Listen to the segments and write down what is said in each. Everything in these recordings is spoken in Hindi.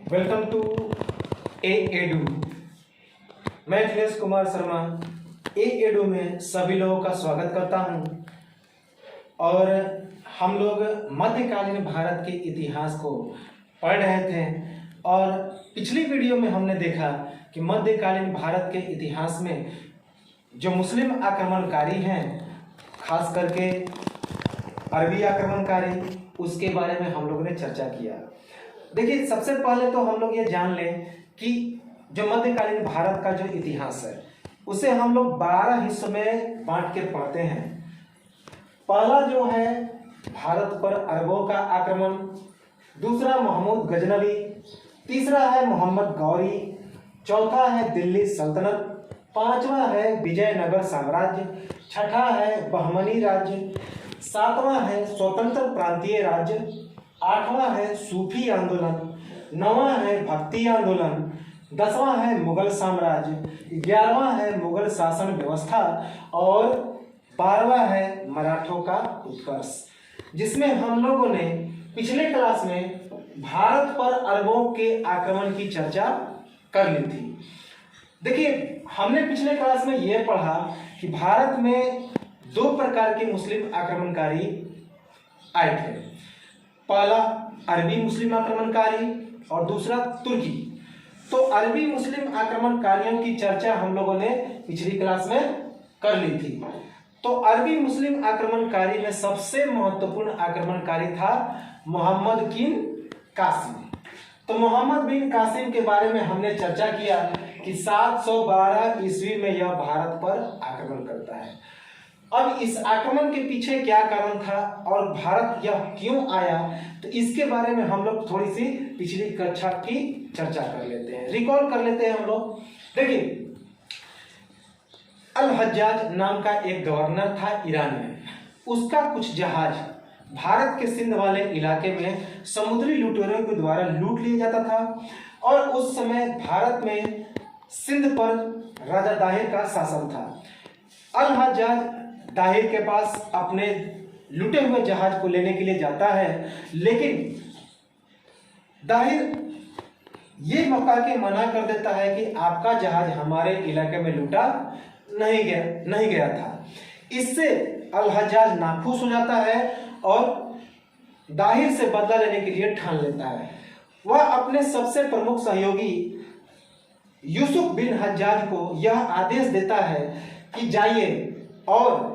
Welcome to A Edu. मैं अखिलेश कुमार शर्मा ए एडू में सभी लोगों का स्वागत करता हूं। और हम लोग मध्यकालीन भारत के इतिहास को पढ़ रहे थे और पिछली वीडियो में हमने देखा कि मध्यकालीन भारत के इतिहास में जो मुस्लिम आक्रमणकारी हैं, खास करके अरबी आक्रमणकारी, उसके बारे में हम लोगों ने चर्चा किया। देखिए, सबसे पहले तो हम लोग ये जान लें कि जो मध्यकालीन भारत का जो इतिहास है उसे हम लोग 12 हिस्सों में बांट के पढ़ते हैं। पहला जो है भारत पर अरबों का आक्रमण, दूसरा महमूद गजनवी, तीसरा है मोहम्मद गौरी, चौथा है दिल्ली सल्तनत, पांचवा है विजयनगर साम्राज्य, छठा है बहमनी राज्य, सातवां है स्वतंत्र प्रांतीय राज्य, आठवां है सूफी आंदोलन, नौवां है भक्ति आंदोलन, 10वां है मुगल साम्राज्य, 11वां है मुगल शासन व्यवस्था और 12वां है मराठों का उत्कर्ष, जिसमें हम लोगों ने पिछले क्लास में भारत पर अरबों के आक्रमण की चर्चा कर ली थी। देखिए, हमने पिछले क्लास में यह पढ़ा कि भारत में 2 प्रकार के मुस्लिम आक्रमणकारी आए थे। पहला अरबी मुस्लिम आक्रमणकारी और दूसरा तुर्की। तो अरबी मुस्लिम आक्रमणकारियों की चर्चा हम लोगों ने पिछली क्लास में कर ली थी। तो अरबी मुस्लिम आक्रमणकारी में सबसे महत्वपूर्ण आक्रमणकारी था मोहम्मद बिन कासिम। तो मोहम्मद बिन कासिम के बारे में हमने चर्चा किया कि 712 ईस्वी में यह भारत पर आक्रमण करता है। अब इस आक्रमण के पीछे क्या कारण था और भारत यह क्यों आया, तो इसके बारे में हम लोग थोड़ी सी पिछली कक्षा की चर्चा कर लेते हैं, रिकॉल कर लेते हैं हम लोग। देखिए, अल हज्जाज नाम का एक गवर्नर था ईरान में। उसका कुछ जहाज भारत के सिंध वाले इलाके में समुद्री लुटेरों के द्वारा लूट लिया जाता था और उस समय भारत में सिंध पर राजा दाहिर का शासन था। अल हज्जाज दाहिर के पास अपने लुटे हुए जहाज को लेने के लिए जाता है, लेकिन दाहिर ये मौका के मना कर देता है कि आपका जहाज हमारे इलाके में लूटा नहीं गया था। इससे अल हज्जाज नाखुश हो जाता है और दाहिर से बदला लेने के लिए ठान लेता है। वह अपने सबसे प्रमुख सहयोगी यूसुफ बिन हज्जाज को यह आदेश देता है कि जाइए और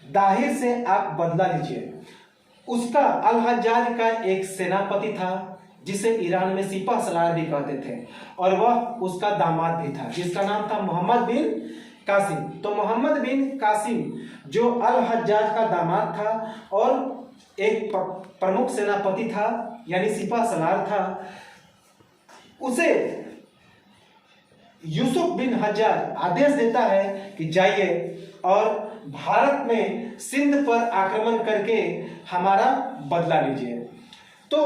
दाहिर से आप बदला लीजिए। उसका अल हज्जाज का एक सेनापति था जिसे ईरान में सिपह सलार भी कहते थे और वह उसका दामाद भी था, जिसका नाम था मोहम्मद बिन कासिम। तो मोहम्मद बिन कासिम जो अल हज्जाज का दामाद था और एक प्रमुख सेनापति था, यानी सिपह सलार था, उसे यूसुफ बिन हज्जाज आदेश देता है कि जाइए और भारत में सिंध पर आक्रमण करके हमारा बदला लीजिए। तो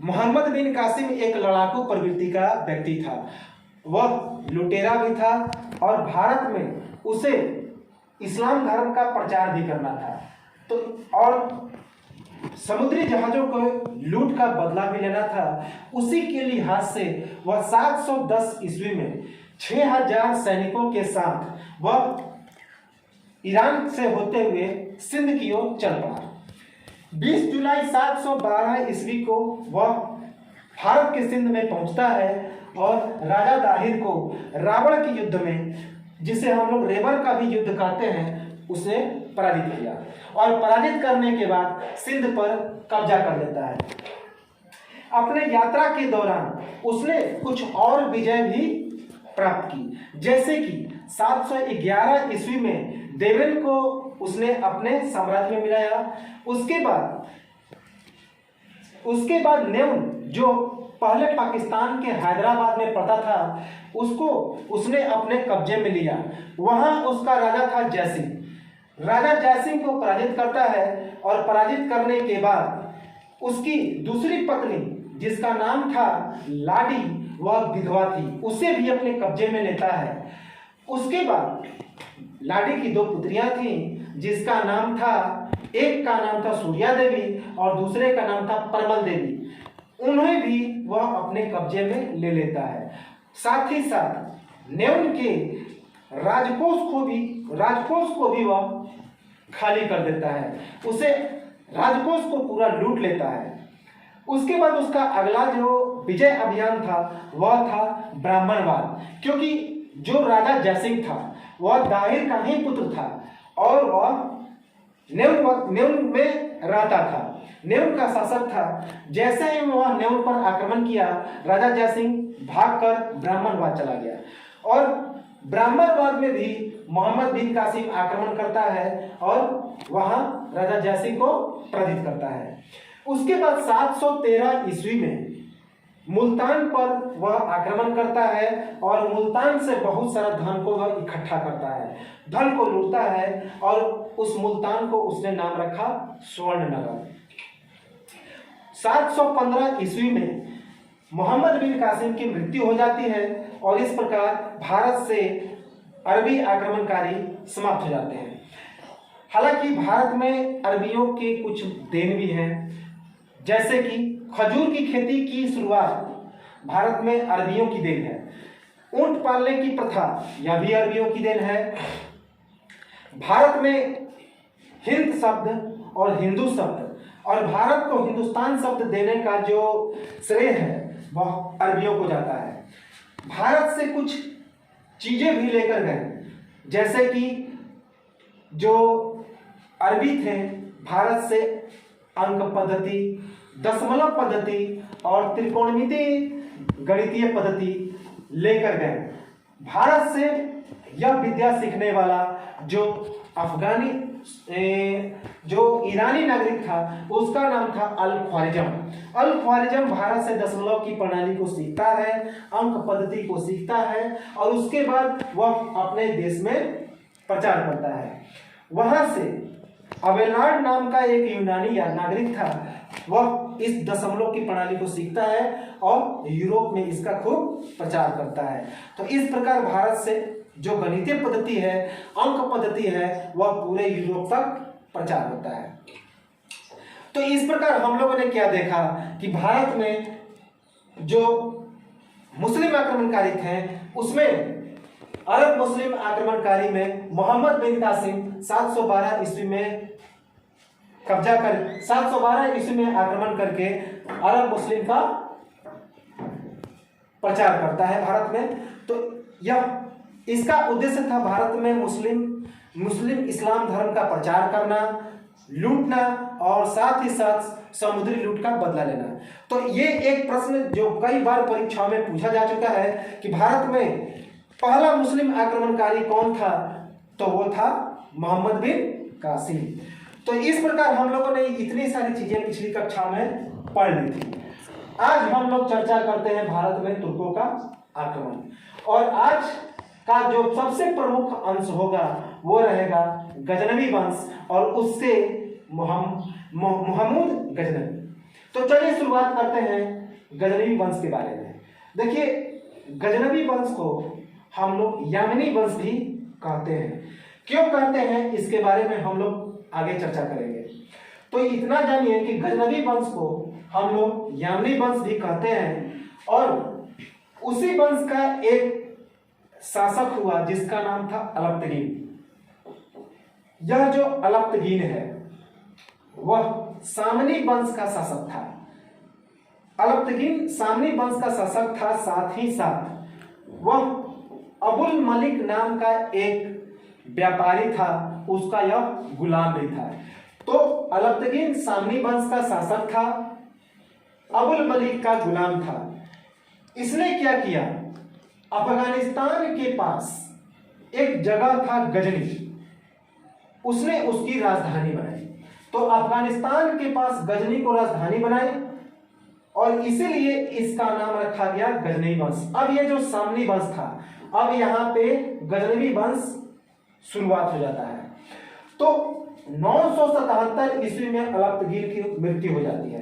मोहम्मद बिन कासिम एक लड़ाकू प्रवृत्ति का व्यक्ति था। वह लुटेरा भी था और भारत में उसे इस्लाम धर्म का प्रचार भी करना था। तो और समुद्री जहाजों को लूट का बदला भी लेना था। उसी के लिहाज से वह 710 ईस्वी में 6000 सैनिकों के साथ वह ईरान से होते हुए सिंध की ओर चल पड़ा। 20 जुलाई 712 ईस्वी को वह भारत के सिंध में पहुंचता है और राजा दाहिर को रावण के युद्ध में, जिसे हम लोग रेबर का भी युद्ध कहते हैं, उसने पराजित किया और पराजित करने के बाद सिंध पर कब्जा कर लेता है। अपने यात्रा के दौरान उसने कुछ और विजय भी प्राप्त की, जैसे कि 711 ईस्वी में देवेल को उसने अपने साम्राज्य में मिलाया। उसके बाद नेउन, जो पहले पाकिस्तान के हैदराबाद में पड़ता था, उसको उसने अपने कब्जे में लिया। वहां उसका राजा था जयसिंह। राजा जयसिंह को पराजित करता है और पराजित करने के बाद उसकी दूसरी पत्नी, जिसका नाम था लाडी, वह विधवा थी, उसे भी अपने कब्जे में लेता है। उसके बाद लाडी की 2 पुत्रियां थीं, जिसका नाम था, एक का नाम था सूर्या देवी और दूसरे का नाम था परमल देवी। उन्हें भी वह अपने कब्जे में ले लेता है। साथ ही साथ नेउन के राजकोष को भी वह खाली कर देता है, उसे राजकोष को पूरा लूट लेता है। उसके बाद उसका अगला जो विजय अभियान था वह था ब्राह्मणवाद, क्योंकि जो राजा जयसिंह था वह दाहिर का ही पुत्र था और वह नेउन में रहता था, नेउन का शासक था। जैसे ही वह नेउन पर आक्रमण किया, राजा जयसिंह भागकर ब्राह्मणवाद चला गया और ब्राह्मणवाद में भी मोहम्मद बिन कासिम आक्रमण करता है और वहां राजा जयसिंह को पराजित करता है। उसके बाद 713 ईस्वी में मुल्तान पर वह आक्रमण करता है और मुल्तान से बहुत सारा धन को वह इकट्ठा करता है, धन को लूटता है और उस मुल्तान को उसने नाम रखा स्वर्णनगर। 715 ईस्वी में मोहम्मद बिन कासिम की मृत्यु हो जाती है और इस प्रकार भारत से अरबी आक्रमणकारी समाप्त हो जाते हैं। हालांकि भारत में अरबियों के कुछ देन भी हैं, जैसे कि खजूर की खेती की शुरुआत भारत में अरबियों की देन है। ऊंट पालने की प्रथा यह भी अरबियों की देन है। भारत में हिंद शब्द और हिंदू शब्द और भारत को हिंदुस्तान शब्द देने का जो श्रेय है वह अरबियों को जाता है। भारत से कुछ चीजें भी लेकर गए, जैसे कि जो अरबी थे भारत से अंक पद्धति, दशमलव पद्धति और त्रिकोणमिति गणितीय पद्धति लेकर गए। भारत से यह विद्या सीखने वाला जो ईरानी नागरिक था उसका नाम था अल ख्वारिज्म भारत से दशमलव की प्रणाली को सीखता है, अंक पद्धति को सीखता है और उसके बाद वह अपने देश में प्रचार करता है। वहां से अबेलार्ड नाम का एक यूनानी नागरिक था, वह इस दशमलव की प्रणाली को सीखता है और यूरोप में इसका खूब प्रचार करता है। तो इस प्रकार भारत से जो गणितीय पद्धति है, अंक पद्धति है, वह पूरे यूरोप तक प्रचार होता है। तो इस प्रकार हम लोगों ने क्या देखा कि भारत में जो मुस्लिम आक्रमणकारी थे उसमें अरब मुस्लिम आक्रमणकारी में मोहम्मद बिन कासिम 712 ईस्वी में 712 ईस्वी में आक्रमण करके अरब मुस्लिम का प्रचार करता है भारत में। तो यह इसका उद्देश्य था भारत में मुस्लिम इस्लाम धर्म का प्रचार करना, लूटना और साथ ही साथ समुद्री लूट का बदला लेना। तो ये एक प्रश्न जो कई बार परीक्षाओं में पूछा जा चुका है कि भारत में पहला मुस्लिम आक्रमणकारी कौन था, तो वो था मोहम्मद बिन कासिम। तो इस प्रकार हम लोगों ने इतनी सारी चीजें पिछली कक्षा में पढ़ ली थी। आज हम लोग चर्चा करते हैं भारत में तुर्कों का आक्रमण, और आज का जो सबसे प्रमुख अंश होगा वो रहेगा गजनवी वंश और उससे महमूद गजनवी। तो चलिए शुरुआत करते हैं गजनवी वंश के बारे में। देखिए, गजनवी वंश को हम लोग यामिनी वंश भी कहते हैं। क्यों कहते हैं इसके बारे में हम लोग आगे चर्चा करेंगे। तो इतना जानिए कि गजनवी वंश को हम लोग यामिनी वंश भी कहते हैं और उसी वंश का एक शासक हुआ जिसका नाम था अलप्तगीन। यह जो अलप्तगीन है वह सामनी वंश का शासक था। अलप्तगीन सामनी वंश का शासक था, साथ ही साथ वह अबुल मलिक नाम का एक व्यापारी था, उसका यह गुलाम भी था। तो अलप्तगीन सामनी वंश का शासक था, अबुल मलिक का गुलाम था। इसने क्या किया, अफगानिस्तान के पास एक जगह था गजनी, उसने उसकी राजधानी बनाई। तो अफगानिस्तान के पास गजनी को राजधानी बनाई और इसीलिए इसका नाम रखा गया गजनी वंश। अब ये जो सामनी वंश था, अब यहाँ पे गजनवी वंश शुरुआत हो जाता है। तो 977 ईस्वी में अलप्तगीन की मृत्यु हो जाती है।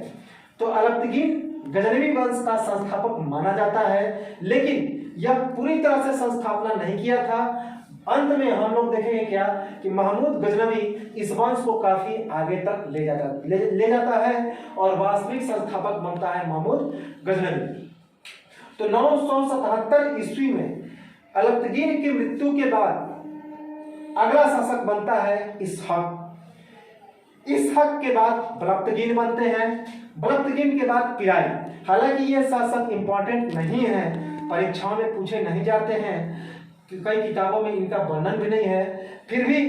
तो अलप्तगीन गजनवी वंश का संस्थापक माना जाता है, लेकिन यह पूरी तरह से संस्थापना नहीं किया था। अंत में हम लोग देखेंगे क्या कि महमूद गजनवी इस वंश को काफी आगे तक ले जाता है और वास्तविक संस्थापक बनता है महमूद गजनवी। तो 977 ईस्वी में अलब्तगीन की मृत्यु के बाद अगला शासक बनता है इसहक। इसहक के बाद बलब्तगीन बनते हैं, बलब्तगीन के बाद पिराई। हालांकि ये शासक इंपॉर्टेंट नहीं है, परीक्षाओं में पूछे नहीं जाते हैं, कई किताबों में इनका वर्णन भी नहीं है, फिर भी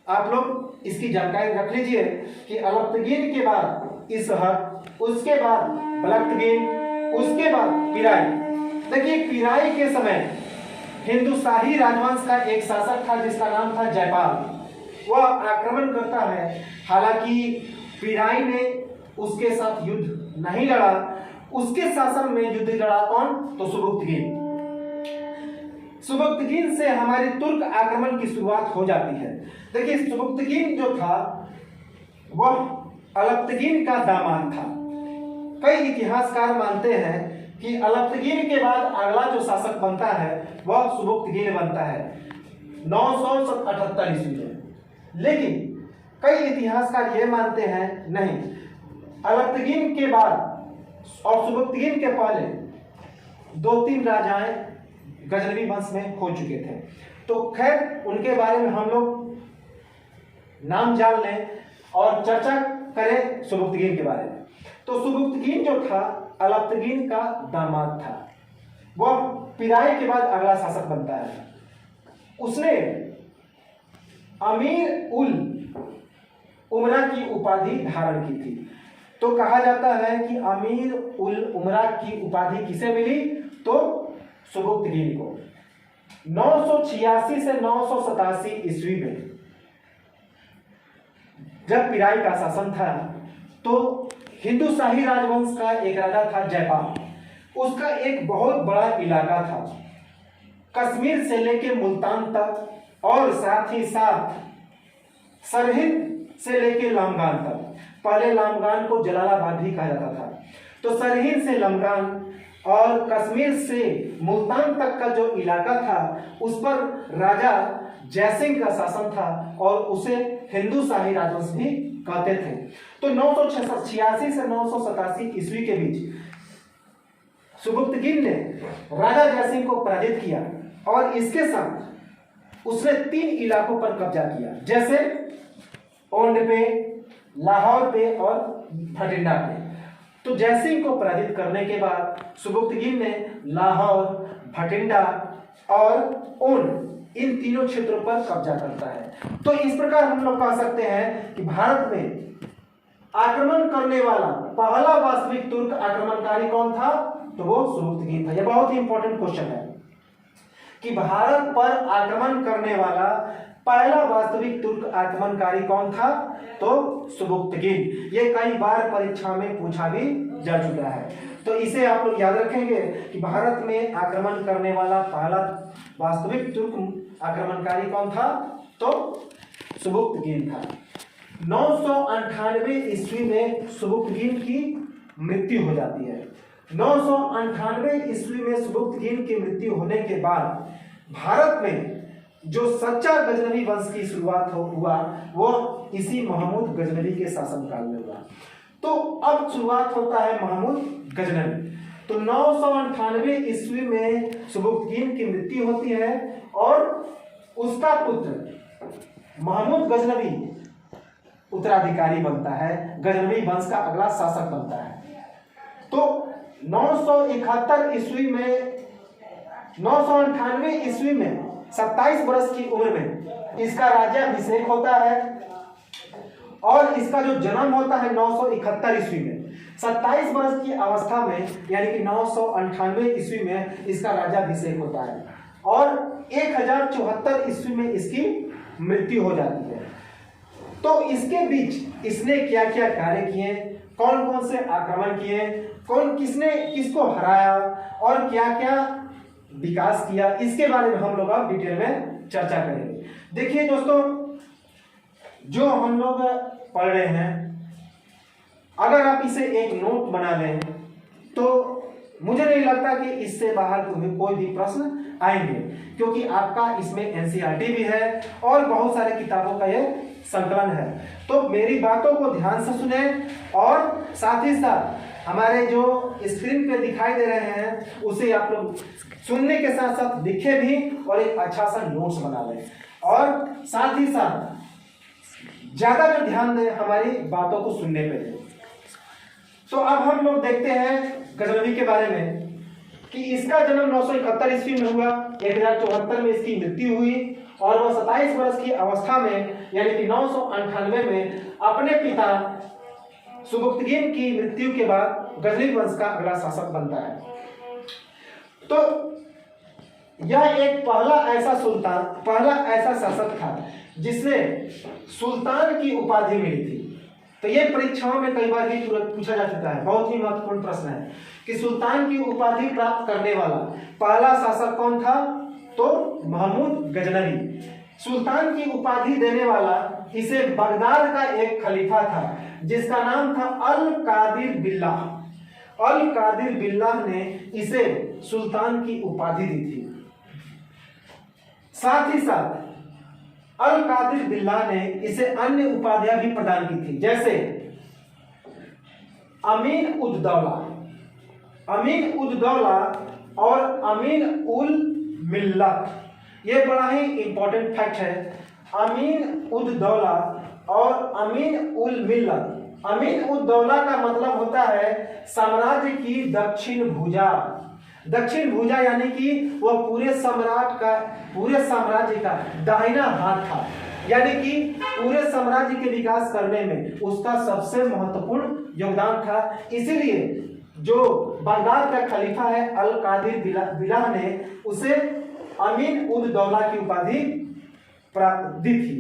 आप लोग इसकी जानकारी रख लीजिए कि अलब्तगीन के बाद इसहक, उसके बाद बलब्तगीन, उसके बाद पिराई। देखिए पिराई के समय हिंदुशाही राजवंश का एक शासक था जिसका नाम था जयपाल। वह आक्रमण करता है, हालांकि पिराई ने उसके साथ युद्ध नहीं लड़ा, उसके शासन में युद्ध लड़ा कौन? तो सुबुक्तगीन। सुबुक्तगीन से हमारी तुर्क आक्रमण की शुरुआत हो जाती है। देखिए सुबुक्तगीन जो था वह अलब्तगीन का दामाद था। कई इतिहासकार मानते हैं कि अलब्तगीन के बाद अगला जो शासक बनता है वह सुबुक्तगीन बनता है 978 ईस्वी में। लेकिन कई इतिहासकार ये मानते हैं नहीं, अलब्तगीन के बाद और सुबुक्तगीन के पहले 2-3 राजाएं गजनवी वंश में हो चुके थे। तो खैर उनके बारे में हम लोग नाम जान लें और चर्चा करें सुबुक्तगीन के बारे में। तो सुबुक्तगीन जो था अलब्तगीन का दामाद था, वह पिराई के बाद अगला शासक बनता है। उसने अमीर उल उमरा की उपाधि धारण की थी। तो कहा जाता है कि अमीर उल उमरा की उपाधि किसे मिली? तो सुबुक्तगीन को। 986 से 987 ईस्वी में जब पिराई का शासन था तो हिंदुशाही राजवंश का एक राजा था जयपाल। उसका एक बहुत बड़ा इलाका था, कश्मीर से लेके मुल्तान तक और साथ ही साथ सरहिंद से लेके लामगान तक। पहले लामगान को जलालाबाद भी कहा जाता था। तो सरहिंद से लामगान और कश्मीर से मुल्तान तक का जो इलाका था उस पर राजा जयसिंह का शासन था और उसे हिंदुशाही राजवंश भी कहते थे। तो 986 से 987 ईस्वी के बीच सुबुक्तगीन ने राजा जयसिंह को पराजित किया और इसके साथ उसने 3 इलाकों पर कब्जा किया, जैसे ओंड पे, लाहौर पे और भटिंडा पे। तो जयसिंह को पराजित करने के बाद सुबुक्तगीन ने लाहौर, भटिंडा और ओंड इन तीनों क्षेत्रों पर कब्जा करता है। तो इस प्रकार हम लोग कह सकते हैं कि भारत में आक्रमण करने वाला पहला वास्तविक तुर्क आक्रमणकारी कौन था? तो वो सुबुक्तगीन था। यह बहुत ही इंपॉर्टेंट क्वेश्चन है कि भारत पर आक्रमण करने वाला पहला वास्तविक तुर्क आक्रमणकारी कौन था? तो सुबुक्तगीन। ये कई बार परीक्षा में पूछा भी जा चुका है। तो इसे आप लोग याद रखेंगे कि भारत में आक्रमण करने वाला पहला वास्तविक तुर्क आक्रमणकारी कौन था? तो सुबुक्तगीन था। 998 ईस्वी में सुबुक्तगीन की मृत्यु हो जाती है। 998 ईस्वी में सुबुक्तगीन की मृत्यु होने के बाद भारत में जो सच्चा गजनवी वंश की शुरुआत हुआ वो इसी महमूद गजनवी के शासनकाल में हुआ। तो अब शुरुआत होता है महमूद गजनवी। तो 998 ईस्वी में सुबुक्तगीन की मृत्यु होती है और उसका पुत्र महमूद गजनवी उत्तराधिकारी बनता है, गजनवी वंश का अगला शासक बनता है। तो 971 ईस्वी में 998 ईस्वी में 27 वर्ष की उम्र में इसका राज्याभिषेक होता है और इसका जो जन्म होता है 971 ईस्वी में। 27 वर्ष की अवस्था में यानी कि 998 ईस्वी में इसका राज्याभिषेक होता है और 1074 ईस्वी में इसकी मृत्यु हो जाती है। तो इसके बीच इसने क्या क्या कार्य किए, कौन कौन से आक्रमण किए, कौन किसने किसको हराया और क्या क्या विकास किया, इसके बारे में हम लोग अब डिटेल में चर्चा करेंगे। देखिए दोस्तों, जो हम लोग पढ़ रहे हैं, अगर आप इसे एक नोट बना लें तो मुझे नहीं लगता कि इससे बाहर कोई भी प्रश्न आएंगे, क्योंकि आपका इसमें एनसीईआरटी भी है और बहुत सारे किताबों का ये संकलन है। तो मेरी बातों को ध्यान से सुने और साथ ही साथ हमारे जो स्क्रीन पे दिखाई दे रहे हैं उसे आप लोग सुनने के साथ साथ लिखे भी और एक अच्छा सा नोट्स बना लें, और साथ ही साथ ज्यादा जो ध्यान दें हमारी बातों को सुनने पे। तो अब हम लोग देखते हैं गजनवी के बारे में कि इसका जन्म 971 ईस्वी में हुआ, 1074 में इसकी मृत्यु हुई और वह 27 वर्ष की अवस्था में यानी कि 998 में अपने पिता सुबुक्तगीन की मृत्यु के बाद गजनवी वंश का अगला शासक बनता है। तो यह एक पहला ऐसा शासक था जिसने सुल्तान की उपाधि मिली थी। तो ये परीक्षाओं में कई बार भी पूछा जा चुका है, बहुत ही महत्वपूर्ण प्रश्न है कि सुल्तान की उपाधि प्राप्त करने वाला पहला शासक कौन था? तो महमूद गजनवी। सुल्तान की उपाधि देने वाला इसे बगदाद का एक खलीफा था जिसका नाम था अल कादिर बिल्लाह। अल कादिर बिल्लाह ने इसे सुल्तान की उपाधि दी थी। साथ ही साथ अल कादिर बिल्लाह ने इसे अन्य उपाधियां भी प्रदान की थी, जैसे अमीन उद दौला और अमीन उल मिल्लत। ये बड़ा ही इंपॉर्टेंट फैक्ट है। अमीन उद दौला और अमीन उल मिल्लत। अमीन उद दौला का मतलब होता है साम्राज्य की दक्षिण भुजा। दक्षिण भुजा यानी कि वह पूरे साम्राज्य का दाहिना हाथ था, यानी कि पूरे साम्राज्य के विकास करने में उसका सबसे महत्वपूर्ण योगदान था। इसीलिए जो बगदाद का खलीफा है अल कादिर बिल्लाह ने उसे अमीन उद दौला की उपाधि दी थी,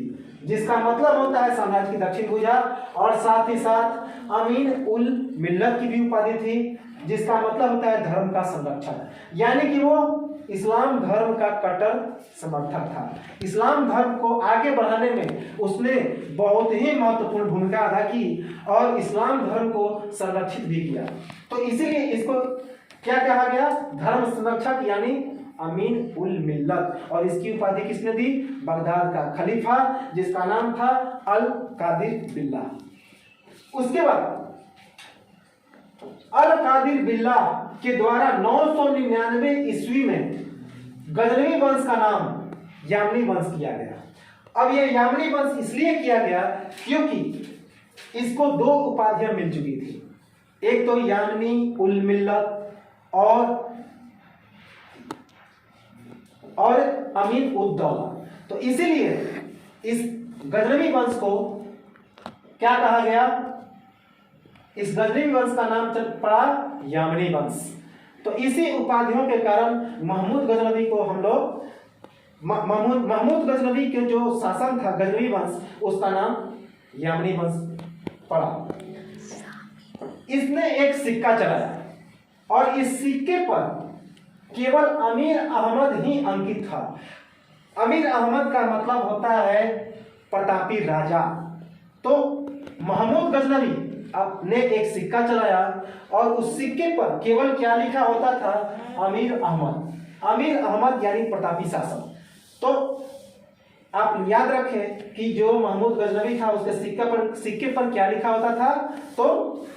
जिसका मतलब होता है साम्राज्य की दक्षिण भुजा। और साथ ही साथ अमीन उल मिल्लत की भी उपाधि थी, जिसका मतलब होता है धर्म का संरक्षक, यानी कि वो इस्लाम धर्म का कट्टर समर्थक था। इस्लाम धर्म को आगे बढ़ाने में उसने बहुत ही महत्वपूर्ण भूमिका अदा की और इस्लाम धर्म को संरक्षित भी किया। तो इसीलिए इसको क्या कहा गया? धर्म संरक्षक यानी अमीन उल मिल्लत। और इसकी उपाधि किसने दी? बगदाद का खलीफा जिसका नाम था अल कादिर बिल्लाह। उसके बाद अल कादिर बिल्लाह के द्वारा 999 ईस्वी में गजनवी वंश का नाम यामनी वंश किया गया। अब यह यामनी वंश इसलिए किया गया क्योंकि इसको दो उपाधियां मिल चुकी थी, एक तो यामनी उल मिल्लत और अमीन उद दौला। तो इसीलिए इस गजनवी वंश को क्या कहा गया? इस गजनवी वंश का नाम पड़ा यामनी वंश। तो इसी उपाधियों के कारण महमूद गजनवी को हम लोग महमूद गजनवी के जो शासन था गजनवी वंश, उसका नाम यामनी वंश पड़ा। इसने एक सिक्का चलाया और इस सिक्के पर केवल अमीर अहमद ही अंकित था। अमीर अहमद का मतलब होता है प्रतापी राजा। तो महमूद गजनवी ने एक सिक्का चलाया और उस सिक्के पर केवल क्या लिखा होता था? अमीर अहमद। अमीर अहमद यानी प्रतापी शासक। तो आप याद रखें कि जो महमूद गजनवी था उसके सिक्के पर क्या लिखा होता था? तो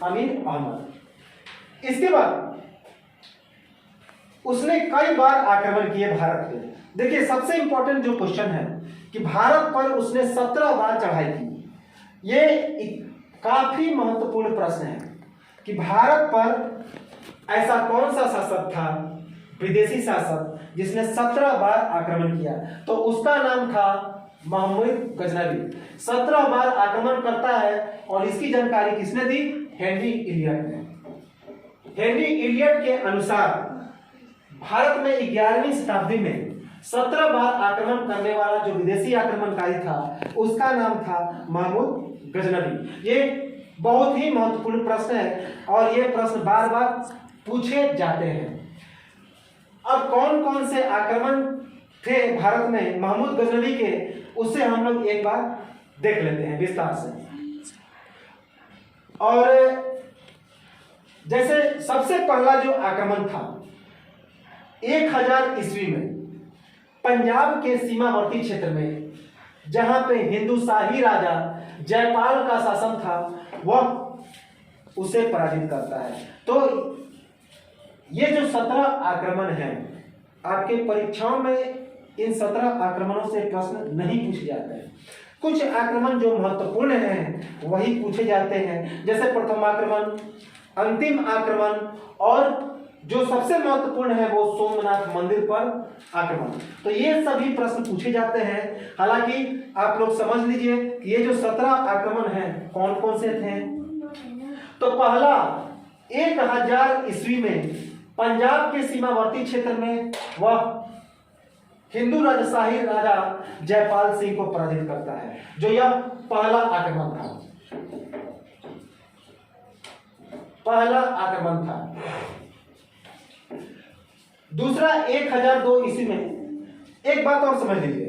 अमीर अहमद। इसके बाद उसने कई बार आक्रमण किए भारत पे। देखिए सबसे इंपॉर्टेंट जो क्वेश्चन है कि भारत पर उसने 17 बार चढ़ाई की। ये काफी महत्वपूर्ण प्रश्न है कि भारत पर ऐसा कौन सा शासक था, विदेशी शासक, जिसने 17 बार आक्रमण किया? तो उसका नाम था महमूद गजनवी। 17 बार आक्रमण करता है और इसकी जानकारी किसने दी? हेनरी इलियट ने। हेनरी इलियट के अनुसार भारत में 11वीं शताब्दी में 17 बार आक्रमण करने वाला जो विदेशी आक्रमणकारी था उसका नाम था महमूद गजनवी। ये बहुत ही महत्वपूर्ण प्रश्न है और ये प्रश्न बार बार पूछे जाते हैं। अब कौन कौन से आक्रमण थे भारत में महमूद गजनवी के, उससे हम लोग एक बार देख लेते हैं विस्तार से। और जैसे सबसे पहला जो आक्रमण था 1000 ईस्वी में पंजाब के सीमावर्ती क्षेत्र में, जहां पे हिंदुशाही राजा जयपाल का शासन था, वह उसे पराजित करता है। तो ये जो 17 आक्रमण हैं, आपके परीक्षाओं में इन 17 आक्रमणों से प्रश्न नहीं पूछे जाते हैं। कुछ आक्रमण जो महत्वपूर्ण हैं वही पूछे जाते हैं, जैसे प्रथम आक्रमण, अंतिम आक्रमण, और जो सबसे महत्वपूर्ण है वो सोमनाथ मंदिर पर आक्रमण। तो ये सभी प्रश्न पूछे जाते हैं। हालांकि आप लोग समझ लीजिए कि ये जो 17 आक्रमण हैं कौन कौन से थे। तो पहला 1000 ईस्वी में पंजाब के सीमावर्ती क्षेत्र में वह हिंदू राजशाही राजा जयपाल सिंह को पराजित करता है, जो यह पहला आक्रमण था। पहला आक्रमण था। दूसरा 1002 ईस्वी में, एक बात और समझ लीजिए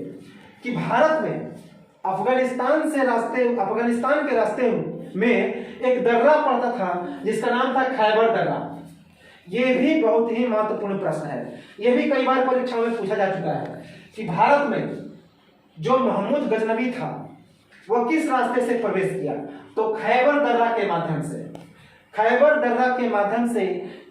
कि भारत में अफगानिस्तान के रास्ते में एक दर्रा पड़ता था जिसका नाम था खैबर दर्रा। यह भी बहुत ही महत्वपूर्ण प्रश्न है। यह भी कई बार परीक्षाओं में पूछा जा चुका है कि भारत में जो महमूद गजनवी था वह किस रास्ते से प्रवेश किया। तो खैबर दर्रा के माध्यम से। खैबर दर्रा के माध्यम से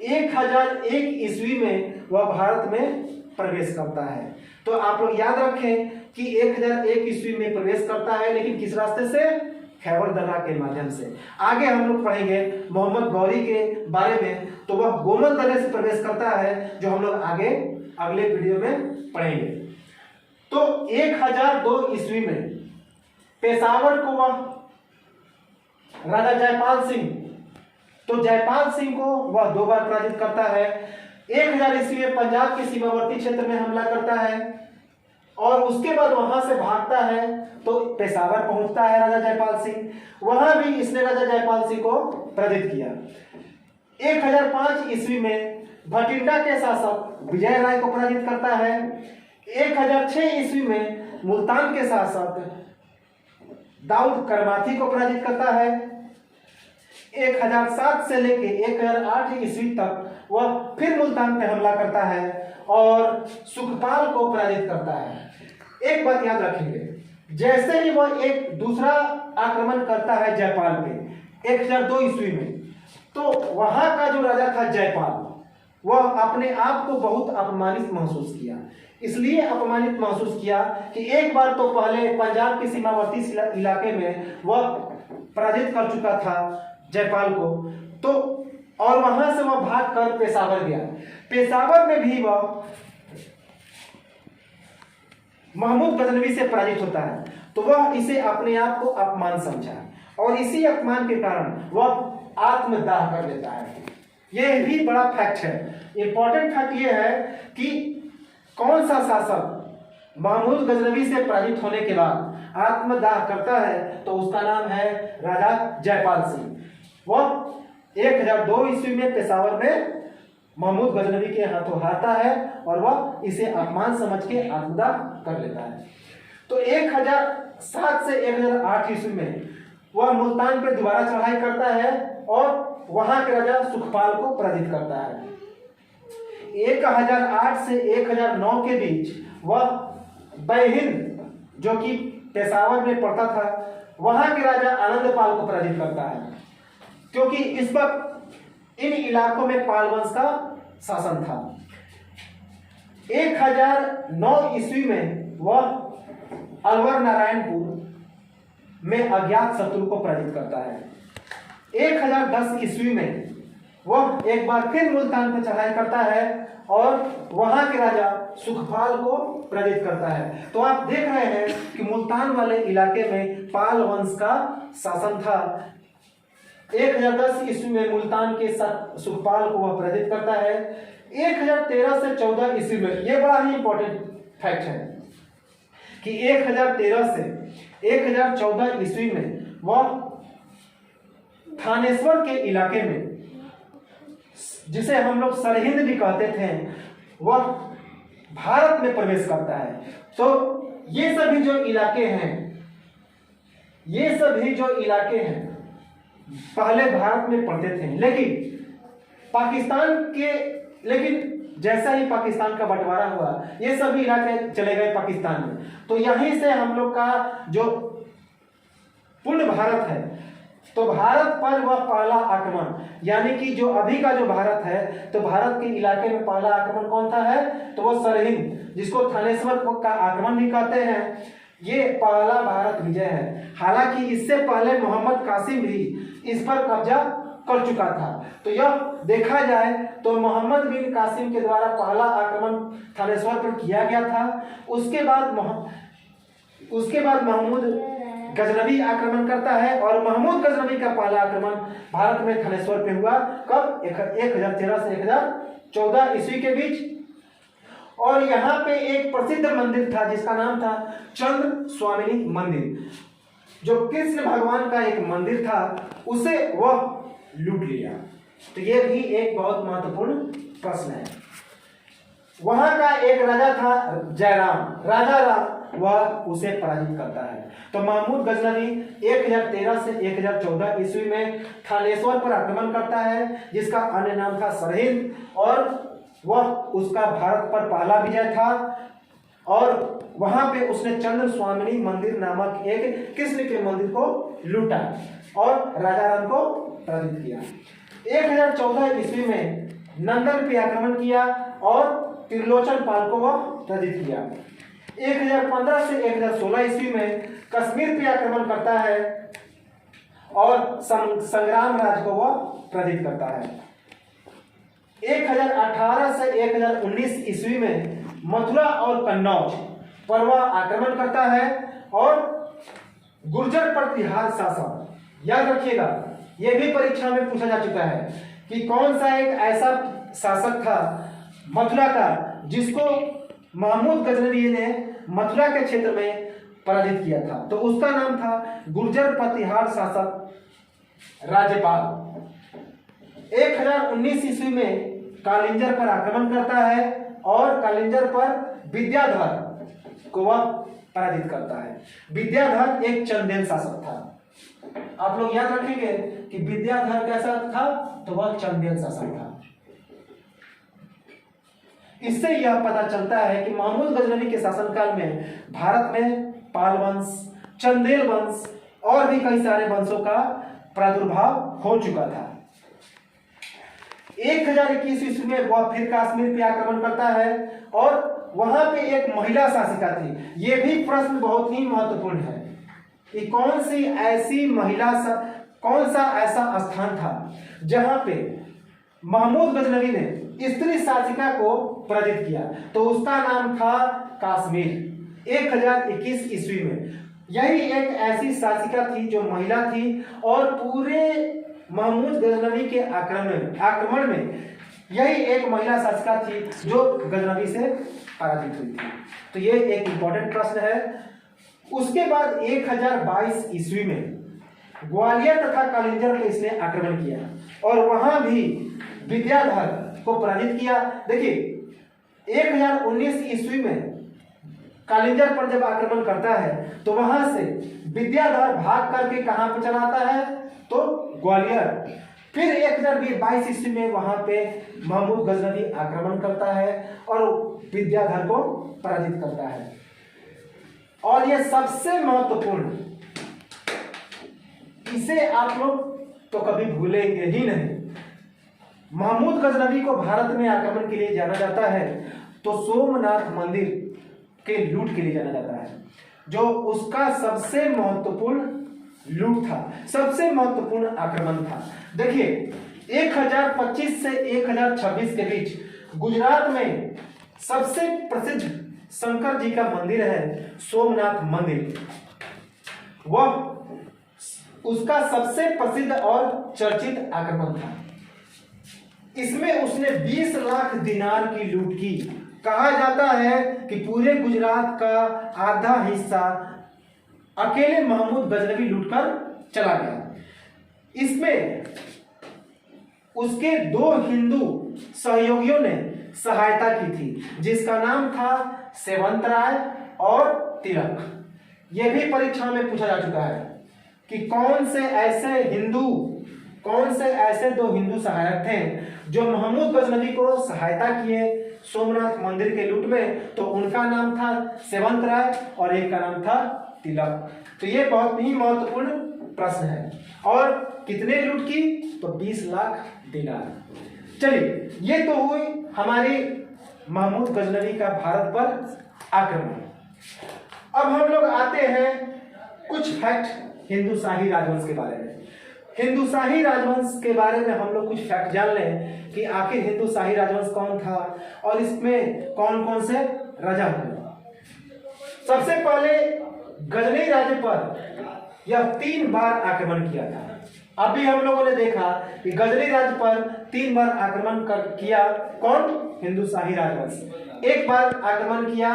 1001 ईस्वी में वह भारत में प्रवेश करता है। तो आप लोग याद रखें कि 1001 ईस्वी में प्रवेश करता है, लेकिन किस रास्ते से? खैबर दर्रा के माध्यम से। आगे हम लोग पढ़ेंगे मोहम्मद गौरी के बारे में, तो वह गोमल दर्रे से प्रवेश करता है, जो हम लोग आगे अगले वीडियो में पढ़ेंगे। तो 1002 ईस्वी में पेशावर को वह राजा जयपाल सिंह, तो जयपाल सिंह को वह 2 बार पराजित करता है। 1000 ईस्वी में पंजाब के सीमावर्ती क्षेत्र में हमला करता है और उसके बाद वहां से भागता है तो पेशावर पहुंचता है राजा जयपाल सिंह। वहां भी इसने राजा जयपाल सिंह को पराजित किया। 1005 ईस्वी में भटिंडा के शासक विजय राय को पराजित करता है। 1006 ईस्वी में मुल्तान के शासक दाऊद करमाथी को पराजित करता है। 1007 से लेके 1008 ईस्वी तक वह फिर मुल्तान पे हमला करता है और सुखपाल को पराजित करता है। एक बात याद रखेंगे, जैसे ही वह एक दूसरा आक्रमण करता है जयपाल पे 1002 ईस्वी में, तो वहां का जो राजा था जयपाल, वह अपने आप को बहुत अपमानित महसूस किया। इसलिए अपमानित महसूस किया कि एक बार तो पहले पंजाब के सीमावर्ती इलाके में वह पराजित कर चुका था जयपाल को, तो और वहां से वह भागकर पेशावर गया। पेशावर में भी वह महमूद गजनवी से पराजित होता है, तो वह इसे अपने आप को अपमान समझा और इसी अपमान के कारण वह आत्मदाह कर लेता है। यह भी बड़ा फैक्ट है। इंपॉर्टेंट फैक्ट यह है कि कौन सा शासक महमूद गजनवी से पराजित होने के बाद आत्मदाह करता है, तो उसका नाम है राजा जयपाल सिंह। वह 1002 ईस्वी में पेशावर में महमूद गजनवी के हाथों हारता है और वह इसे अपमान समझ के आत्मदाह कर लेता है। तो 1007 से 1008 ईस्वी में वह मुल्तान पे दोबारा चढ़ाई करता है और वहां के राजा सुखपाल को पराजित करता है। 1008 से 1009 के बीच वह बैहिंद, जो कि पेशावर में पड़ता था, वहां के राजा आनंदपाल को पराजित करता है, क्योंकि इस वक्त इन इलाकों में पाल वंश का शासन था। 1009 ईस्वी में वह अलवर नारायणपुर में अज्ञात शत्रु को पराजित करता है। 1010 ईस्वी में वह एक बार फिर मुल्तान पर चढ़ाई करता है और वहां के राजा सुखपाल को पराजित करता है। तो आप देख रहे हैं कि मुल्तान वाले इलाके में पाल वंश का शासन था। 1010 ईस्वी में मुल्तान के सुखपाल को वह पराजित करता है। 1013 से 14 ईस्वी में, यह बड़ा ही इंपॉर्टेंट फैक्ट है कि 1013 से 1014 ईस्वी में वह थानेश्वर के इलाके में, जिसे हम लोग सरहिंद भी कहते थे, वह भारत में प्रवेश करता है। तो ये सभी जो इलाके हैं पहले भारत में पड़ते थे, लेकिन पाकिस्तान के, लेकिन जैसा ही पाकिस्तान का बंटवारा हुआ ये सभी इलाके चले गए पाकिस्तान में, तो यहीं से हम लोग का जो पूर्ण भारत है, तो भारत पर वह पहला आक्रमण, यानी कि जो अभी का जो भारत है, तो भारत के इलाके में पहला आक्रमण कौन सा है, तो वो सरहिंद, जिसको थानेश्वर का आक्रमण भी कहते हैं, ये पहला भारत विजय है। हालांकि इससे पहले मोहम्मद कासिम भी इस पर कब्जा कर चुका था। तो यह देखा जाए तो मोहम्मद बिन कासिम के द्वारा पहला आक्रमण थानेश्वर पर किया गया था। उसके बाद महमूद गजनवी आक्रमण करता है, और महमूद गजनवी का पहला आक्रमण भारत में थानेश्वर पे हुआ कब, 1013 से 1014 ईस्वी के बीच। और यहाँ पे एक प्रसिद्ध मंदिर था जिसका नाम था चंद्र स्वामिनी मंदिर, जो कृष्ण भगवान का एक मंदिर था, उसे वह लूट लिया। तो यह भी एक बहुत महत्वपूर्ण प्रश्न है। वहां का एक राजा था जयराम, राजा राम, वह उसे पराजित करता है। तो महमूद गजनवी 1013 से 1014 ईस्वी में थानेश्वर पर आक्रमण करता है, जिसका अन्य नाम था सरहिंद, और वह उसका भारत पर पहला विजय था। और वहां पे उसने चंद्र स्वामिनी मंदिर नामक एक कृष्ण के मंदिर को लूटा और राजा राम को पराजित किया। 1014 ईस्वी में नंदन पे आक्रमण किया और त्रिलोचन पाल को वह पराजित किया। 1015 से 1016 ईस्वी में कश्मीर पे आक्रमण करता है और संग्राम राज को वह पराजित करता है। 1018 से 1019 ईस्वी में मथुरा और कन्नौज पर वह आक्रमण करता है और गुर्जर प्रतिहार शासन, याद रखिएगा यह भी परीक्षा में पूछा जा चुका है कि कौन सा एक ऐसा शासक था मथुरा का जिसको महमूद गजनवी ने मथुरा के क्षेत्र में पराजित किया था, तो उसका नाम था गुर्जर प्रतिहार शासक राज्यपाल। 1019 ईस्वी में कालिंजर पर आक्रमण करता है और कालिंजर पर विद्याधर को वह पराजित करता है। विद्याधर एक चंदेल शासक था। आप लोग याद रखेंगे कि विद्याधर कैसा था, तो वह चंदेल शासक था। इससे यह पता चलता है कि महमूद गजनवी के शासनकाल में भारत में पाल वंश, चंदेल वंश और भी कई सारे वंशों का प्रादुर्भाव हो चुका था। 1021 ईस्वी में वह फिर कश्मीर पे आक्रमण करता है और वहां पे एक महिला शासिका थी। यह भी प्रश्न बहुत ही महत्वपूर्ण है कि कौन सा ऐसा स्थान था जहां पे महमूद गजनवी ने स्त्री शासिका को पराजित किया, तो उसका नाम था कश्मीर। 1021 ईस्वी में यही एक ऐसी शासिका थी जो महिला थी और पूरे महमूद गजनवी के आक्रमण में यही एक महिला शासिका थी जो गजनवी से पराजित हुई थी। तो ये एक इंपॉर्टेंट प्रश्न है। उसके बाद 1022 ईस्वी में ग्वालियर तथा कालिंजर पे इसने आक्रमण किया और वहां भी विद्याधर को पराजित किया। देखिए 1019 ईस्वी में कालिंजर पर जब आक्रमण करता है तो वहां से विद्याधर भाग करके कहां पर चला आता है, तो ग्वालियर। फिर 1022 ईस्वी में वहां पे महमूद गजनवी आक्रमण करता है और विद्याधर को पराजित करता है। और यह सबसे महत्वपूर्ण, इसे आप लोग तो कभी भूलेंगे ही नहीं। महमूद गजनवी को भारत में आक्रमण के लिए जाना जाता है तो सोमनाथ मंदिर के लूट के लिए जाना जाता है, जो उसका सबसे महत्वपूर्ण लूट था, सबसे महत्वपूर्ण आक्रमण था। देखिए 1025 से 1026 के बीच गुजरात में सबसे प्रसिद्ध शंकर जी का मंदिर है सोमनाथ मंदिर। वह उसका सबसे प्रसिद्ध और चर्चित आक्रमण था। इसमें उसने 20 लाख दिनार की लूट की। कहा जाता है कि पूरे गुजरात का आधा हिस्सा अकेले महमूद गजनवी लूटकर चला गया। इसमें उसके 2 हिंदू सहयोगियों ने सहायता की थी, जिसका नाम था सेवंत राय और तिलक। यह भी परीक्षा में पूछा जा चुका है कि कौन से ऐसे हिंदू कौन से ऐसे दो हिंदू सहायक थे जो महमूद गजनवी को सहायता किए सोमनाथ मंदिर के लूट में? तो उनका नाम था सेवंत राय और एक का नाम था तिलक। तो ये बहुत ही महत्वपूर्ण प्रश्न है। और कितने लूट की? तो 20 लाख दिनार। चलिए, ये तो हुई हमारी महमूद गजनवी का भारत पर आक्रमण। अब हम लोग आते हैं कुछ फैक्ट हिंदू शाही राजवंश के बारे में। हिंदू शाही राजवंश के बारे में हम लोग कुछ फैक्ट जान लें कि आखिर हिंदू शाही राजवंश कौन था और इसमें कौन कौन से राजा हुए। सबसे पहले गजनी राज्य पर यह 3 बार आक्रमण किया था। अभी हम लोगों ने देखा कि गजनी राज्य पर 3 बार आक्रमण किया। कौन? हिंदू शाही राजवंश। एक बार आक्रमण किया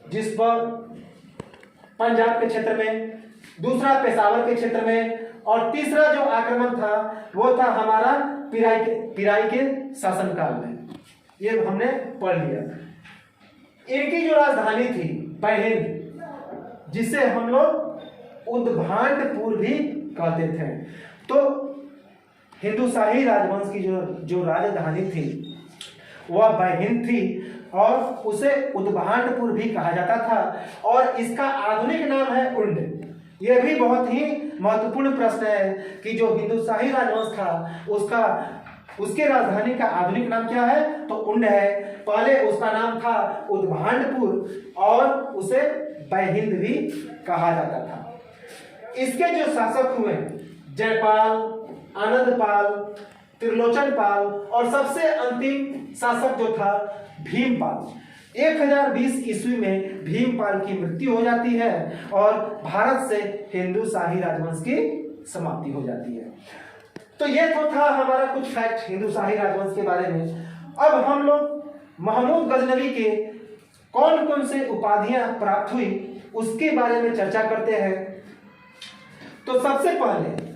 जिस पर पंजाब के क्षेत्र में, दूसरा पेशावर के क्षेत्र में, और तीसरा जो आक्रमण था वो था हमारा पिराई के शासनकाल में। ये हमने पढ़ लिया। इनकी जो राजधानी थी पैहिंद, जिसे हम लोग उद्भांडपुर भी कहते थे। तो हिंदू शाही राजवंश की जो राजधानी थी वह पैहिंद थी और उसे उद्भांडपुर भी कहा जाता था और इसका आधुनिक नाम है उंड। यह भी बहुत ही महत्वपूर्ण प्रश्न है कि जो हिंदू शाही राजवंश था उसके राजधानी का आधुनिक नाम क्या है? तो उंड है। पहले उसका नाम था उद्भांडपुर और उसे पैहिंद भी कहा जाता था। इसके जो शासक हुए जयपाल, आनंदपाल, त्रिलोचनपाल और सबसे अंतिम शासक जो था भीमपाल। 1020 ईस्वी में भीमपाल की मृत्यु हो जाती है और भारत से हिंदू शाही राजवंश की समाप्ति हो जाती है। तो ये तो था हमारा कुछ फैक्ट हिंदू शाही राजवंश के बारे में। अब हम लोग महमूद गजनवी के कौन कौन से उपाधियां प्राप्त हुई उसके बारे में चर्चा करते हैं। तो सबसे पहले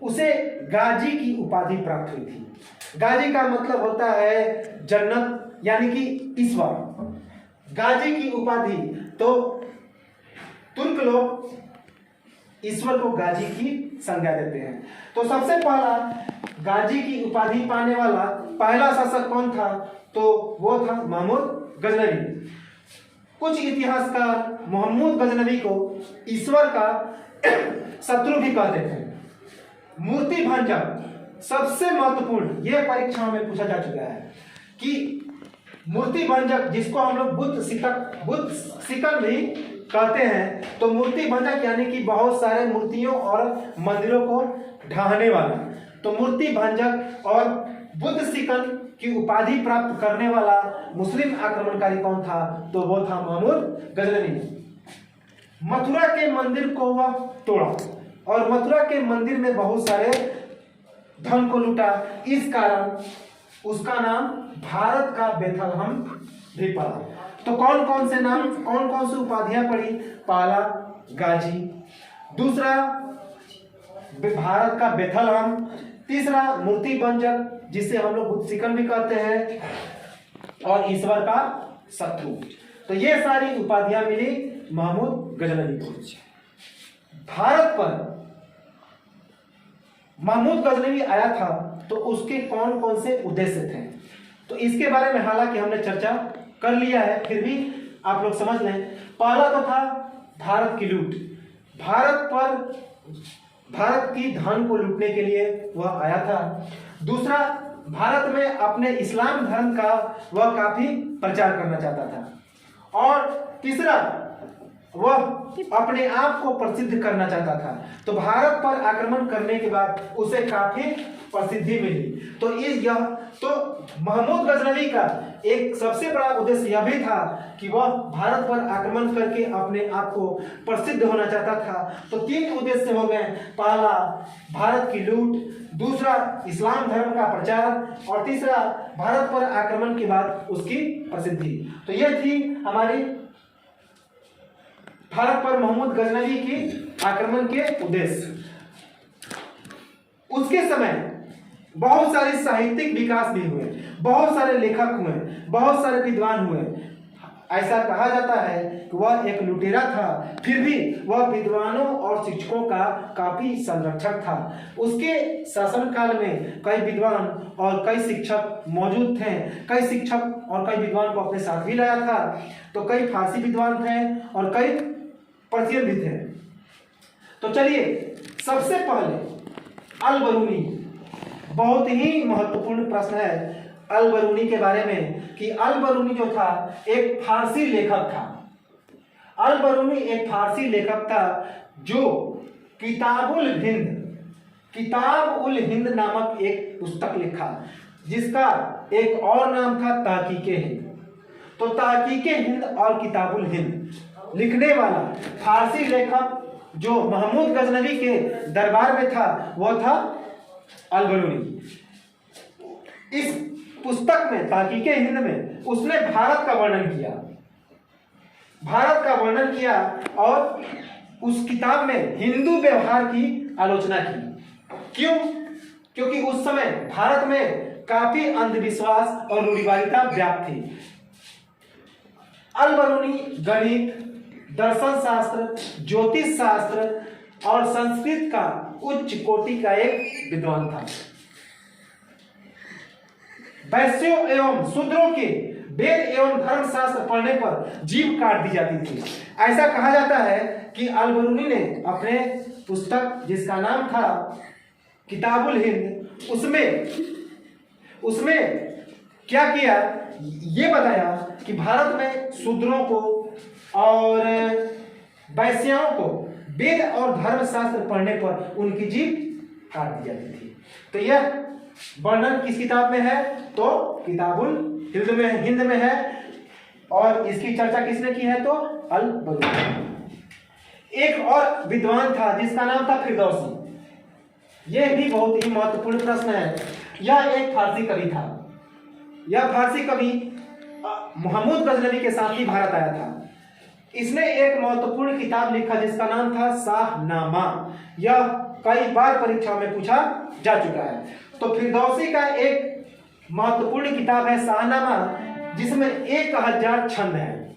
उसे गाजी की उपाधि प्राप्त हुई थी। गाजी का मतलब होता है जन्नत यानी कि ईश्वर। गाजी की उपाधि, तो तुर्क लोग ईश्वर को गाजी की संज्ञा देते हैं। तो सबसे पहला गाजी की उपाधि पाने वाला पहला शासक कौन था? तो वो था महमूद गजनवी। कुछ इतिहासकार महमूद गजनवी को ईश्वर का शत्रु भी कहते थे। मूर्ति भंजक सबसे महत्वपूर्ण, यह परीक्षाओं में पूछा जा चुका है कि मूर्ति भंजक, जिसको हम लोग बुद्ध सिकन भी कहते हैं, तो मूर्ति भंजक यानी कि बहुत सारे मूर्तियों और मंदिरों को ढाहने वाला। तो मूर्ति भंजक और बुद्ध सिकन की उपाधि प्राप्त करने वाला मुस्लिम आक्रमणकारी कौन था? तो वो था महमूद गजनवी। मथुरा के मंदिर को वह तोड़ा और मथुरा के मंदिर में बहुत सारे धन को लूटा। इस कारण उसका नाम भारत का बेथलहम भी पड़ा। तो कौन कौन से उपाधियां पड़ी? पहला गाजी, दूसरा भारत का बेथलहम, तीसरा मूर्ति भंजक जिसे हम लोग बुद्ध सिकन भी कहते हैं, और ईश्वर का शत्रु। तो ये सारी उपाधियां मिली महमूद गजनवी को। भारत पर महमूद गजनवी आया था तो उसके कौन कौन से उद्देश्य थे? तो इसके बारे में हालांकि हमने चर्चा कर लिया है, फिर भी आप लोग समझ लें। पहला तो था भारत की लूट। भारत की धन को लूटने के लिए वह आया था। दूसरा, भारत में अपने इस्लाम धर्म का वह काफी प्रचार करना चाहता था। और तीसरा, वह अपने आप को प्रसिद्ध करना चाहता था। तो भारत पर आक्रमण करने के बाद उसे काफी प्रसिद्धि मिली। तो महमूद गजनवी का एक सबसे बड़ा उद्देश्य यह भी था कि वह भारत पर आक्रमण करके अपने आप को प्रसिद्ध होना चाहता था। तो 3 उद्देश्य हो गए। पहला भारत की लूट, दूसरा इस्लाम धर्म का प्रचार, और तीसरा भारत पर आक्रमण के बाद उसकी प्रसिद्धि। तो यह थी हमारी भारत पर महमूद गजनवी की आक्रमण के उद्देश्य। उसके समय बहुत सारे साहित्यिक विकास भी हुए, बहुत सारे लेखक हुए, बहुत सारे विद्वान हुए। ऐसा कहा जाता है कि वह एक लुटेरा था, फिर भी वह विद्वानों और शिक्षकों का काफी संरक्षक था। उसके शासनकाल में कई विद्वान और कई शिक्षक मौजूद थे। कई शिक्षक और कई विद्वान को अपने साथ भी लाया था। तो कई फारसी विद्वान थे और कई पर्शियन भी थे। तो चलिए, सबसे पहले अल बरूनी, बहुत ही महत्वपूर्ण प्रश्न है अल बरूनी के बारे में कि अल बरूनी जो था एक फारसी लेखक था। अल बरूनी एक फारसी लेखक था जो किताब उल हिंद नामक एक पुस्तक लिखा, जिसका एक और नाम था तहकीके हिंद। तो तहकीके हिंद और किताबुल हिंद लिखने वाला फारसी लेखक जो महमूद गजनवी के दरबार में था वह था अल बरूनी। इस पुस्तक में, तहकीके हिंद में, उसने भारत का वर्णन किया और उस किताब में हिंदू व्यवहार की आलोचना की। क्यों? क्योंकि उस समय भारत में काफी अंधविश्वास और रूढ़िवादिता व्याप्त थी। अल बरूनी गणित, दर्शन शास्त्र, ज्योतिष शास्त्र और संस्कृत का उच्च कोटि का एक विद्वान था। वैश्यों एवं शूद्रों के वेद एवं धर्मशास्त्र पढ़ने पर जीभ काट दी जाती थी। ऐसा कहा जाता है कि अल बरूनी ने अपने पुस्तक जिसका नाम था किताबुल हिंद, उसमें क्या किया, ये बताया कि भारत में शूद्रों को और वैश्याओं को वेद और धर्मशास्त्र पढ़ने पर उनकी जीभ काट दी जाती थी। तो यह वर्णन किस किताब में है? तो किताबुल हिंद में है। और इसकी चर्चा किसने की है? तो अल बरूनी। एक और विद्वान था जिसका नाम था फिरदौसी। यह भी बहुत ही महत्वपूर्ण प्रश्न है। यह एक फारसी कवि था। यह फारसी कवि महमूद गजनवी के साथ ही भारत आया था। इसने एक महत्वपूर्ण किताब लिखा जिसका नाम था शाहनामा। यह कई बार परीक्षाओं में पूछा जा चुका है। तो फिरदौसी का एक महत्वपूर्ण किताब है शाहनामा, जिसमें 1000 छंद है।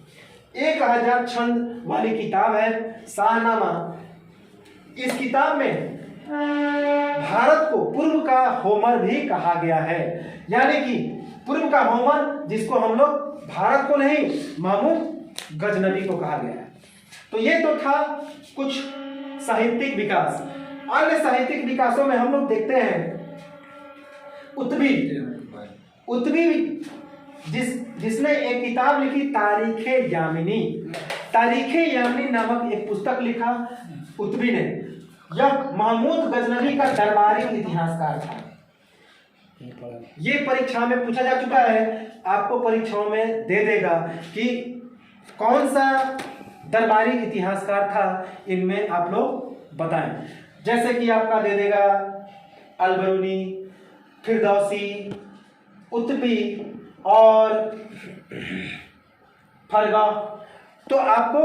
1000 छंद वाली किताब है शाहनामा। इस किताब में भारत को पूर्व का होमर भी कहा गया है। यानी कि पूर्व का होमर, जिसको हम लोग भारत को नहीं, महमूद गजनवी को कहा गया है। तो ये तो था कुछ साहित्यिक विकास। अन्य साहित्यिक विकासों में हम लोग देखते हैं उत्बी जिसने एक किताब लिखी तारीखे यामिनी। तारीखे यामिनी नामक एक पुस्तक लिखा उत्बी ने। यह महमूद गजनवी का दरबारी इतिहासकार था। ये परीक्षा में पूछा जा चुका है, आपको परीक्षाओं में दे देगा कि कौन सा दरबारी इतिहासकार था, इनमें आप लोग बताएं। जैसे कि आपका दे देगा अल बरूनी, फिरदौसी, उत्बी और फरगा। तो आपको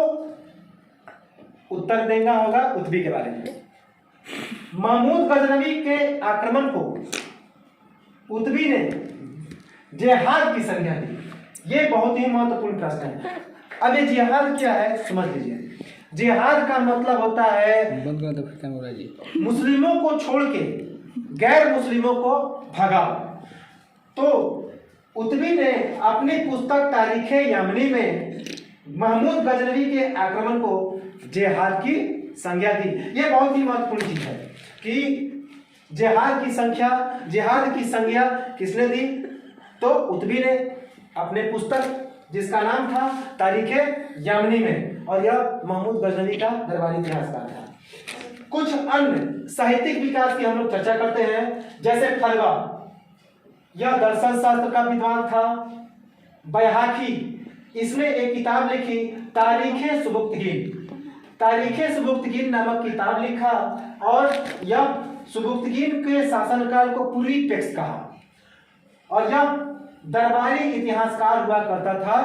उत्तर देना होगा उत्बी के बारे में। महमूद गजनवी के आक्रमण को उत्बी ने जिहाद की संज्ञा दी। ये बहुत ही महत्वपूर्ण प्रश्न है। अब ये जिहाद क्या है समझ लीजिए। जिहाद का मतलब होता है मुस्लिमों को छोड़ के गैर मुस्लिमों को भगाओ। तो उत्बी ने अपनी पुस्तक तारीखे यामिनी में महमूद गजनवी के आक्रमण को जिहाद की संज्ञा दी। ये बहुत ही महत्वपूर्ण चीज है कि जिहाद की संज्ञा किसने दी? तो उत्बी ने अपने पुस्तक जिसका नाम था तारीखे यामिनी में, और यह महमूद गजनवी का दरबारी इतिहासकार था। कुछ अन्य साहित्यिक विकास की हम लोग चर्चा करते हैं। जैसे फरगा, यह दर्शन शास्त्र का विद्वान था। बैहाकी, इसने एक किताब लिखी तारीखे सुबुक्तगीन। तारीखे सुबुक्तगीन नामक किताब लिखा और यह सुबुक्तगीन के शासनकाल को पूरी टेक्स्ट कहा। और यह दरबारी इतिहासकार हुआ करता था।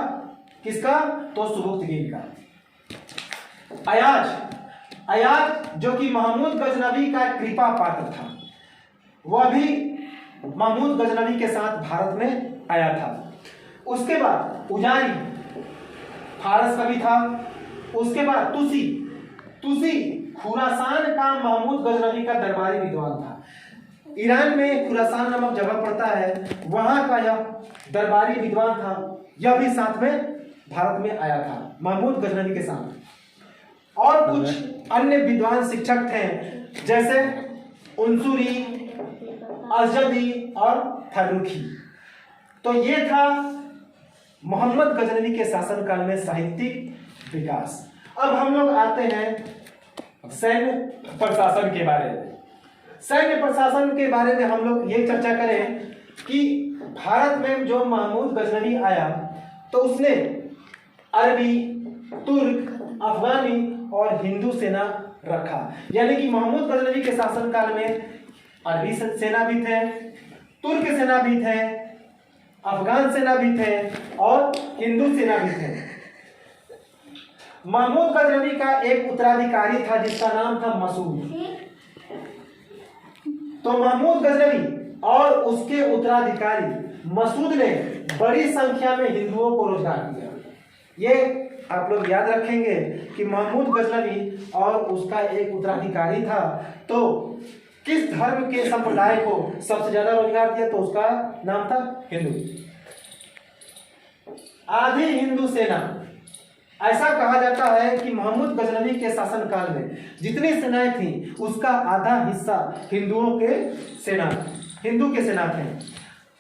किसका? तो सुबुक्तगीन का। अयाज जो कि महमूद गजनवी का कृपा पात्र था, वह भी महमूद गजनवी के साथ भारत में आया था। उसके बाद फारस का भी था। उसके बाद तुसी खुरासान का महमूद गजनवी का दरबारी विद्वान था। ईरान में खुरासान नामक जगह पड़ता है, वहां का यह दरबारी विद्वान था। यह भी साथ में भारत में आया था महमूद गजनवी के साथ। और कुछ अन्य विद्वान शिक्षक थे जैसे उनसुरी, अजदी और फर्रुखी। तो ये था मोहम्मद गजनवी के शासनकाल में साहित्यिक विकास। अब हम लोग आते हैं सैन्य प्रशासन के बारे में। सैन्य प्रशासन के बारे में हम लोग ये चर्चा करें कि भारत में जो महमूद गजनवी आया तो उसने अरबी, तुर्क, अफगानी और हिंदू सेना रखा। यानी कि महमूद गजनवी के शासनकाल में अरबी सेना भी थे, तुर्क सेना भी थे, अफगान सेना भी थे और हिंदू सेना भी थे। महमूद गजनवी का एक उत्तराधिकारी था जिसका नाम था मसूद। तो महमूद गजनवी और उसके उत्तराधिकारी मसूद ने बड़ी संख्या में हिंदुओं को रोजगार दिया। ये आप लोग याद रखेंगे कि महमूद गजनवी और उसका एक उत्तराधिकारी था, तो किस धर्म के संप्रदाय को सबसे ज्यादा रोजगार दिया तो उसका नाम था हिंदू। आधी हिंदू सेना, ऐसा कहा जाता है कि महमूद गजनवी के शासनकाल में जितनी सेनाएं थी उसका आधा हिस्सा हिंदू के सेना थे।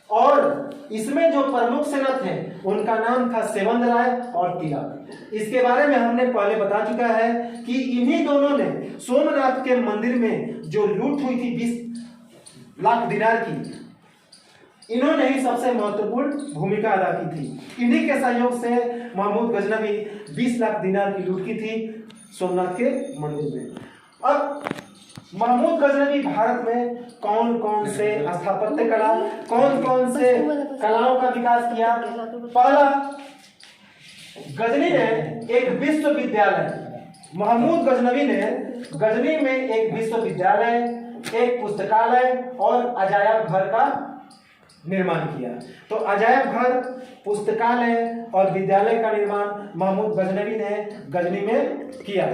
और इसमें जो प्रमुख सेना थे उनका नाम था सेवंद राय और तिलक। इसके बारे में हमने पहले बता चुका है कि इन्हीं दोनों ने सोमनाथ के मंदिर में जो लूट हुई थी 20 लाख दिनार की, इन्होंने ही सबसे महत्वपूर्ण भूमिका अदा की थी। इन्हीं के सहयोग से महमूद गजनवी 20 लाख दिनार की लूट की थी सोमनाथ के मंदिर में। अब महमूद गजनवी भारत में कौन कौन से स्थापत्य कला, कौन कौन से कलाओं का विकास किया। पहला, गजनी ने एक विश्वविद्यालय, महमूद गजनवी ने गजनी में एक विश्वविद्यालय, एक पुस्तकालय और अजायब घर का निर्माण किया। तो अजायब घर, पुस्तकालय और विद्यालय का निर्माण महमूद गजनवी ने गजनी में किया।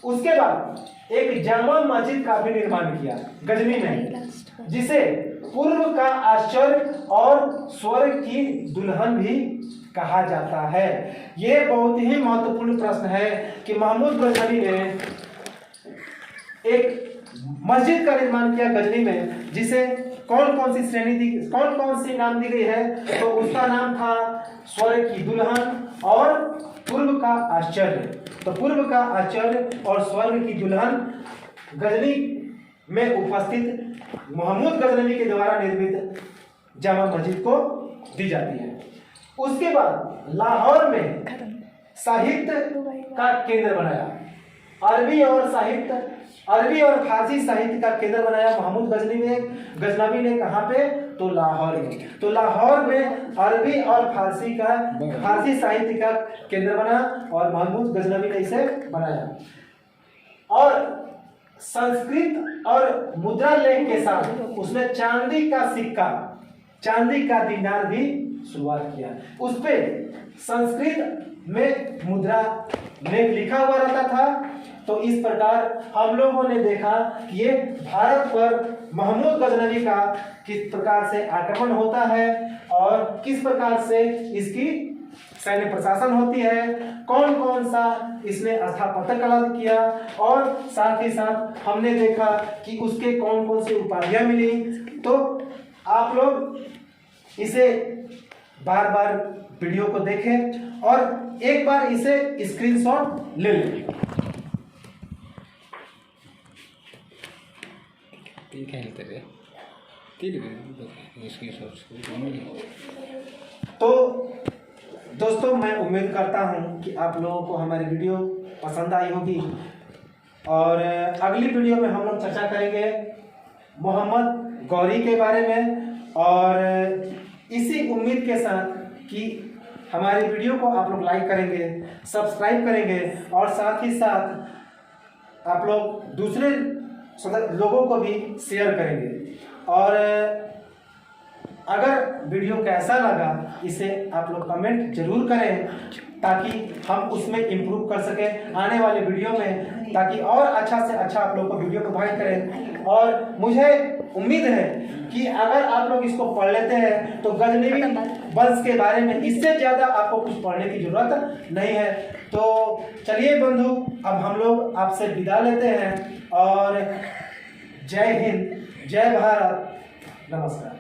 उसके बाद एक जामा मस्जिद का भी निर्माण किया गजनी में, जिसे पूर्व का आश्चर्य और स्वर्ग की दुल्हन भी कहा जाता है। यह बहुत ही महत्वपूर्ण प्रश्न है कि महमूद गजनवी ने एक मस्जिद का निर्माण किया गजनी में, जिसे कौन कौन सी श्रेणी दी, कौन कौन सी नाम दी गई है। तो उसका नाम था स्वर्ग की दुल्हन और पूर्व का आश्चर्य। तो पूर्व का आश्चर्य और स्वर्ग की दुल्हन गजनी में उपस्थित महमूद गजनवी के द्वारा निर्मित जामा मस्जिद को दी जाती है। उसके बाद लाहौर में साहित्य का केंद्र बनाया। अरबी और फारसी साहित्य का केंद्र बनाया महमूद गजनवी ने कहाँ पे, तो लाहौर में। तो लाहौर में अरबी और फारसी साहित्य का केंद्र बना और महमूद गजनवी ने इसे बनाया। और संस्कृत और मुद्रा लेख के साथ उसने चांदी का सिक्का, चांदी का दिनार भी शुरुआत किया। उस पे संस्कृत में मुद्रा लेख लिखा हुआ रहता था। तो इस प्रकार हम लोगों ने देखा कि ये भारत पर महमूद गजनवी का किस प्रकार से आक्रमण होता है और किस प्रकार से इसकी सैन्य प्रशासन होती है, कौन कौन सा इसने स्थापत्य कला किया, और साथ ही साथ हमने देखा कि उसके कौन कौन सी उपाधियां मिली। तो आप लोग इसे बार बार वीडियो को देखें और एक बार इसे स्क्रीनशॉट ले लें। तो दोस्तों, मैं उम्मीद करता हूं कि आप लोगों को हमारी वीडियो पसंद आई होगी और अगली वीडियो में हम लोग चर्चा करेंगे मोहम्मद गौरी के बारे में। और इसी उम्मीद के साथ कि हमारी वीडियो को आप लोग लाइक करेंगे, सब्सक्राइब करेंगे और साथ ही साथ आप लोग दूसरे लोगों को भी शेयर करेंगे। और अगर वीडियो कैसा लगा इसे आप लोग कमेंट जरूर करें, ताकि हम उसमें इम्प्रूव कर सकें आने वाले वीडियो में, ताकि और अच्छा से अच्छा आप लोग को वीडियो प्रोवाइड करें। और मुझे उम्मीद है कि अगर आप लोग इसको पढ़ लेते हैं तो गजनवी वंश के बारे में इससे ज़्यादा आपको कुछ पढ़ने की जरूरत नहीं है। तो चलिए बंधु, अब हम लोग आपसे विदा लेते हैं और जय हिंद, जय भारत, नमस्कार।